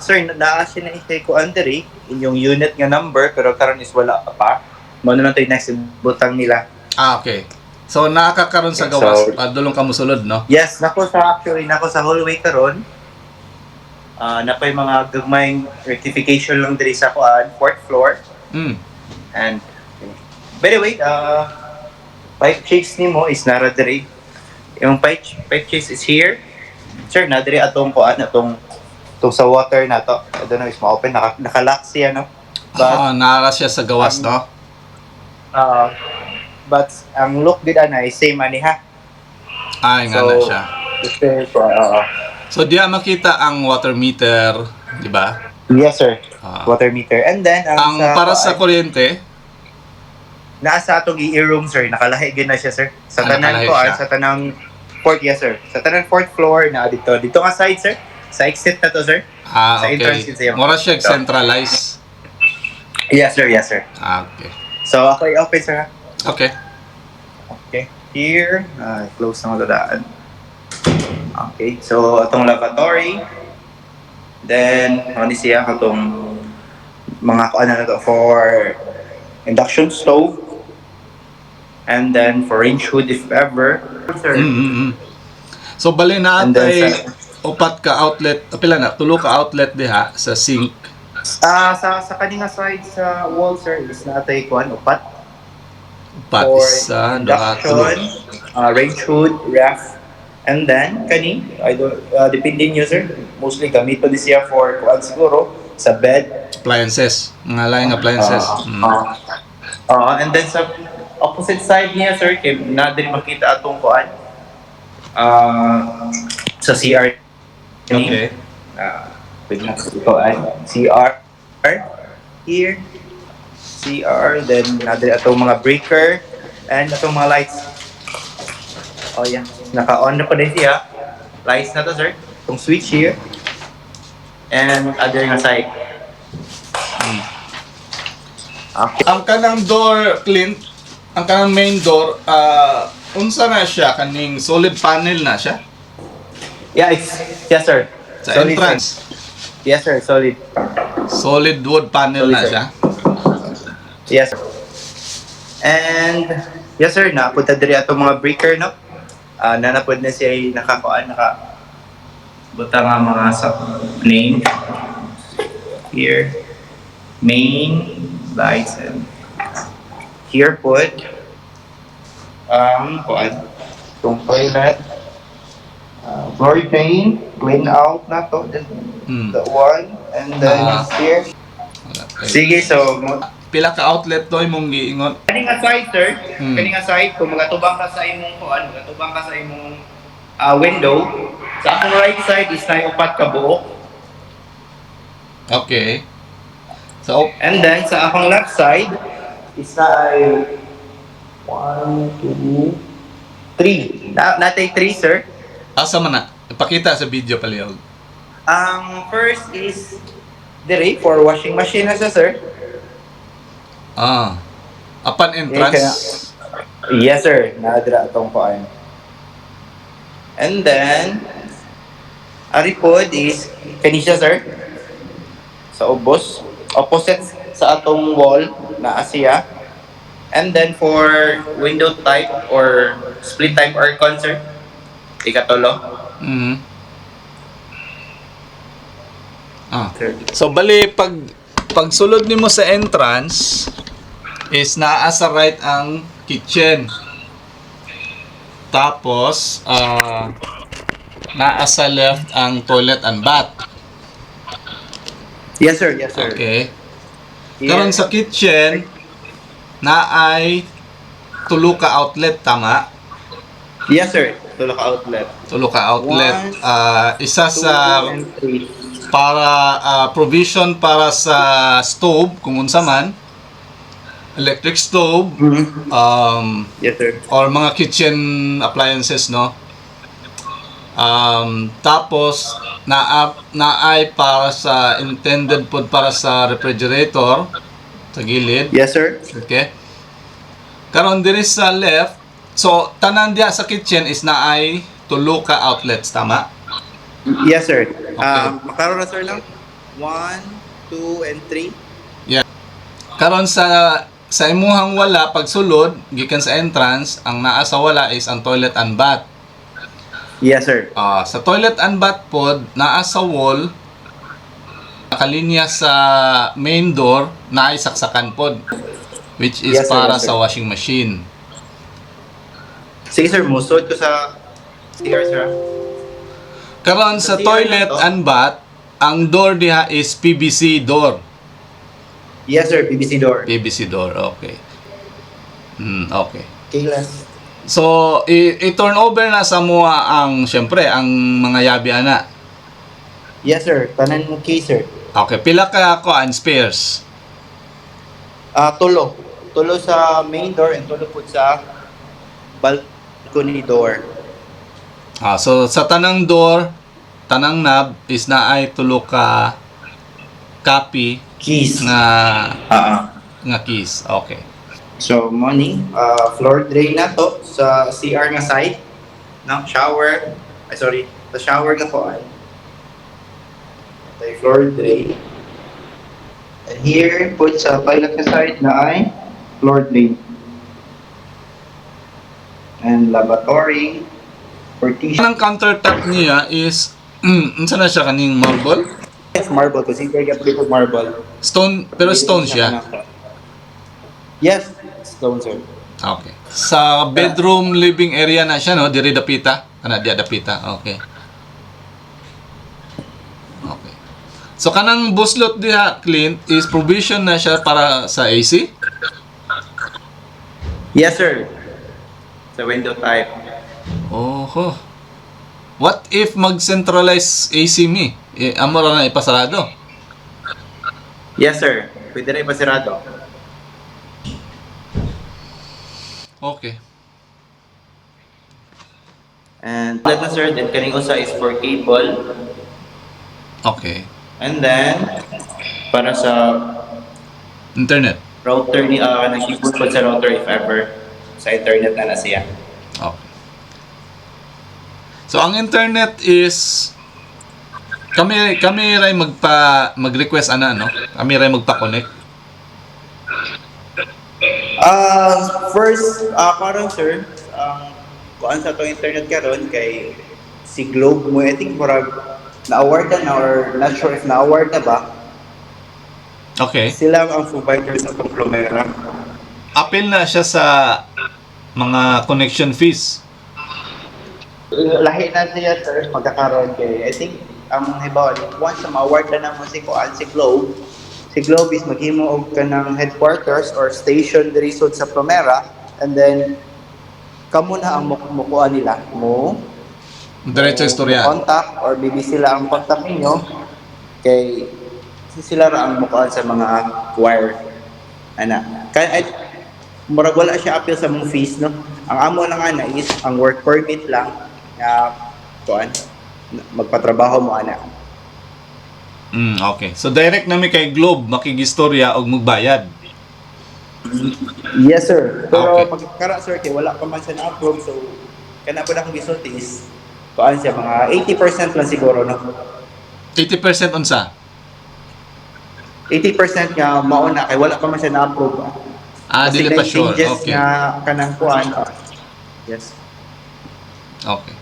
sir, naa siya na ikay ko Andre, inyong unit nga number, pero karon is wala pa. Mano na tayo next butang nila. Okay. So, nakakaroon sa Okay, gawas, so- dulong ka musulod, no? Yes, nako sa hallway karon. Na pa yung mga gagmayng rectification lang diri sa kuan, fourth floor. Mm. And by the way, pipe chase nimo is nara diri. Yung pipe chase is here. Sir, na diri atong kuan atong sa water na to. I don't know if ma-open naka-lock siya no. But Nara siya sa gawas, no? but ang look gid ana is same ani ha. Ay, nga na siya. So, So, diya makita ang water meter, di ba? yes sir. Ah. Water meter. And then Ang para sa kuryente, nasa atong i-room sir, nakalahi gid na siya sir. Sa nakalahi tanan ko siya. sa tanang fourth, yes sir. Sa tanang fourth floor na dito. Dito nga side sir. Sa exit na to sir. Sa entrance okay. siya. Mura siya centralized. Yes sir, yes sir. Okay. So ako i-open sir ha. Okay. Okay. Here, close na magdadaan. Okay, so atong lavatory. Then, ano siya katong mga kuan na to for induction stove. And then for range hood if ever. Sir. So, bali na And then atay upat ka outlet, pila na, tulo ka outlet diha sa sink. Sa kaninga side sa wall sir is natay kuan upat Upat, for isa, duha, tulo. induction, range hood, ref, and then kani I don't depende nyo sir. Mostly gamito ni siya for kuan siguro sa bed. Appliances. Mga laing appliances. And then sa opposite side niya sir kay na din makita atong kuan sa CR. Okay. Pwede na kuan CR here. CR, then natin atong mga breaker and atong mga lights. Oh yeah, naka-on na po din siya. Lights na to sir. Itong switch here. And other nga side. Okay. Ang kanang door, Clint, ang kanang main door, unsa na siya? Kaning solid panel na siya? Yeah, yes sir. Sa Solid, entrance. sir. Yes sir, solid. Solid wood panel Solid, na sir. siya? Yes sir. And yes sir, napunta diri atong mga breaker no. Nanapod na siya buta nga mga sa name here, main lights, and here put kuan tong toilet, floor drain, clean out na to, the one, and then here. Sige, so Pila ka outlet to imong giingon? kaning side sir, kaning side kung magatubang ka sa imong kuan, magatubang ka sa imong window, sa akong right side is na upat ka buok. Okay. So, And then sa akong left side is na ay 1, 2, 3. Natay 3 sir. asa man na? Ipakita sa video palihog. Ang first is dire for washing machine na siya sir. Upon entrance. Yes sir, nadra atong kuan. And then ari pod is kanisya sir. Sa ubos, opposite sa atong wall na siya. And then for window type or split type aircon sir, ikatulo. Sir. So bali pag sulod nimo sa entrance is naa sa right ang kitchen. Tapos naa sa left ang toilet and bath. Yes sir, yes sir. Okay. Karon sa kitchen naay tulo ka outlet, tama? Yes sir, tulo ka outlet. Tulo ka outlet. Isa 2 sa and 3. para provision para sa stove kung unsa man, electric stove, Yes sir. or mga kitchen appliances, no? Tapos naay para sa intended pod para sa refrigerator sa gilid. Yes sir. Okay. Karon diri sa left, so tanan diha sa kitchen is naay tulo ka outlets, tama? Yes sir. Okay. Makaroon na sir lang. 1, 2, and 3. Karon sa imuhang wala pagsulod gikan sa entrance, ang naa sa wala is ang toilet and bath. Yes, sir. Sa toilet and bath pod naa sa wall nakalinya sa main door na ay saksakan pod, which is Yes, sir, para yes, sa sir. washing machine. Sige, sir. Musod ko sa CR, sir. Karon sa Sa CR toilet na to? and bath, ang door diha is PVC door. Yes, sir. PVC door. PVC door, okay. Okay. Keyless. So, i-turn over na sa mua ang, syempre, ang mga yabi ana. Yes, sir. Tanan mo key, sir. Okay, pila ka and spares. Tulo. Tulo sa main door and tulo po sa balcony door. So, sa tanang door, tanang knob is na ay tulo ka copy Keys. nga keys. Okay. So, money. Floor drain na to sa CR nga side. No? Shower. Ay, sorry. Sa shower nga po ay. Ito yung floor drain. And here, put sa toilet nga side na ay floor drain. And lavatory. Partition. Ang countertop niya is, unsa na siya kaning marble? Yes, marble. Kasi kaya po marble. Stone, pero stone siya. Yes, stone, sir. Okay. Sa bedroom living area na siya, no? Diri dapita. Dia dapita. Okay. Okay. So kanang buslot diha, Clint, is provision na siya para sa AC? Yes, sir. Sa window type. Oho. What if mag-centralize AC mi? Amo ra na ipasarado. Yes, sir. Pwede na ipasirado. Okay. And that na, sir. Then kaning usa is for cable. Okay. And then, para sa Internet. router ni nag-input po sa router if ever sa internet na siya. Okay. So ang internet is kami ray mag-request ana no. Kami ray magpa-connect. First, karon sir, kuan sa to internet karon kay si Globe mo, I think murag na-award na or not sure if na-award na ba. Okay. Sila ang provider sa Plumera. Appeal na siya sa mga connection fees. Lahi na siya sir, magkakaroon kay I think ang hibaw once na ma-award na naman si kuan si Globe is maghimo og kanang headquarters or station diri sud sa Plumera, and then kamo na ang mukuan nila mo Diretso istorya. contact or maybe sila ang contact ninyo kay sila ra ang mukuan sa mga wire ana kay murag wala siya appeal sa mga fees, no. Ang amo lang ana is ang work permit lang nga kuan magpatrabaho mo ana. Okay. So direct nami kay Globe makigistorya og magbayad. Yes, sir. Pero Okay. pagkara sir kay wala pa man siya na-approve, so kana po na akong gisulti is kuan siya mga 80% lang siguro, no. 80% unsa? 80% nga mauna kay wala pa man siya na-approve. Dili pa sure. Changes Okay. nga kanang kuan. Yes. Okay.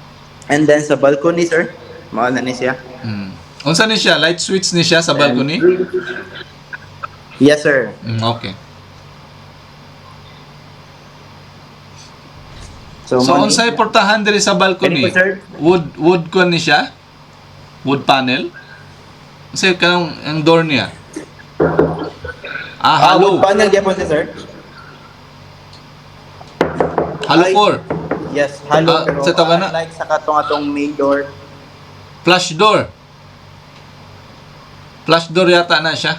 And then sa balcony, sir, mauna ni siya. Unsa ni siya? Light switch ni siya sa balcony? Yes, sir. Okay. So, So money- unsay portahan diri sa balcony? Ano po, sir? Wood kon ni siya? Wood panel? Kasi kanang ang door niya. Hollow. wood panel gyapon siya, sir. Hollow Ay. core. Yes, hollow, pero sa taga na? like sa atong main door. Flush door. Flush door yata na siya.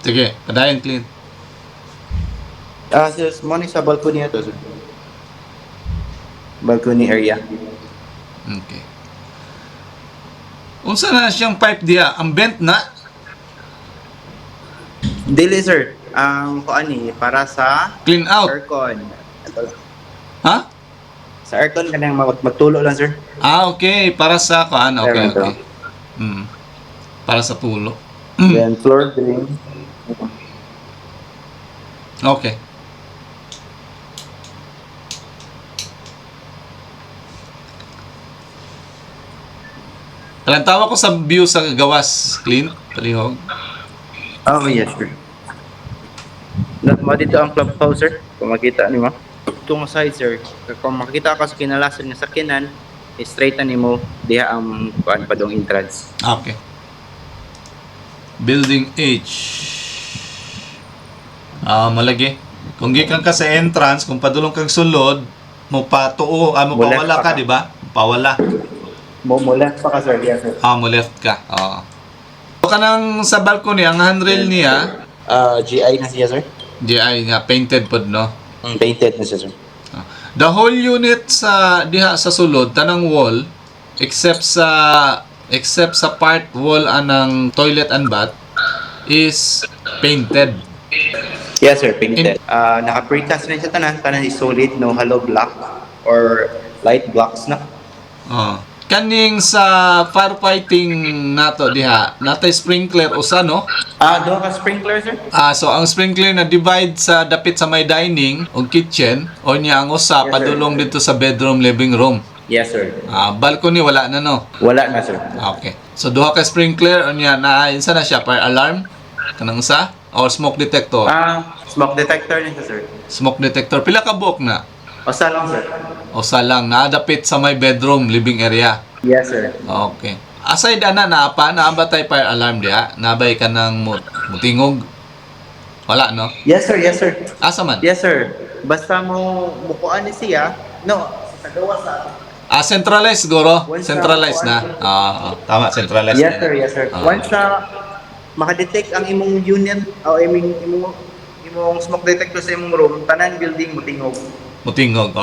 Sige, padayon clean. Sis, money sa balcony ito, sir. Balcony area. Okay. Unsa na siyang pipe diya? Ang bent na? Dili, sir. Ang kuan ni para sa Clean out. aircon. Ito lang. Ha? Sa aircon kanang magtulo lang, sir. Okay. Para sa ano? Okay, Meron to. okay. Para sa tulo. Then floor drain. Okay. Talantawa ko sa view sa gawas, Clint, palihog. Oh, yes, sir. Mo dito ang clubhouse, sir. Kung makita ni mo. Itong side, sir. Kung makita ka sa kinalasan nga sakyanan, straight ni mo diha ang kuan padong entrance. Okay. Building H. Malagi. Kung gikan ka sa entrance, kung padulong kang sulod, mo patuo, mo Mo left pawala pa ka, ka. di ba? Pawala. Mo left pa ka, sir. Yes, sir. Mo left ka. Oo. So, kanang sa balcony, ang handrail niya, GI na siya, sir. GI nga, painted pod, no? Painted na siya, sir. The whole unit sa diha sa sulod, tanang wall, except sa part wall anang toilet and bath, is painted. Yes, sir. Painted. Naka-precast na siya tanan. Tanan is solid, no hollow block or light blocks na. Kaning sa firefighting nato diha, natay sprinkler usa, no? Duha ka sprinkler, sir? So ang sprinkler na divide sa dapit sa may dining o kitchen o niya ang usa Yes, sir. padulong dito sa bedroom living room. Yes, sir. Balcony wala na, no? Wala na, sir. Okay. So duha ka sprinkler o niya na insa na siya, fire alarm kanang sa or smoke detector. Smoke detector na siya, sir. Smoke detector pila ka buok na? Usa lang, sir. Usa lang nadapit sa may bedroom living area. Yes, sir. Okay. Aside ana naabatay fire alarm diha, nabay ka ng mutingog. Wala, no? Yes, sir. Yes, sir. Asa man? Yes, sir. Basta mo mukuan ni siya. No, sa gawa sa... Centralized siguro. Once Centralized na. Tama, centralized Yes, na. sir. Yes, sir. Once na makadetect ang imong unit o imong smoke detector sa imong room, tanan building mo tingog. Mutingog.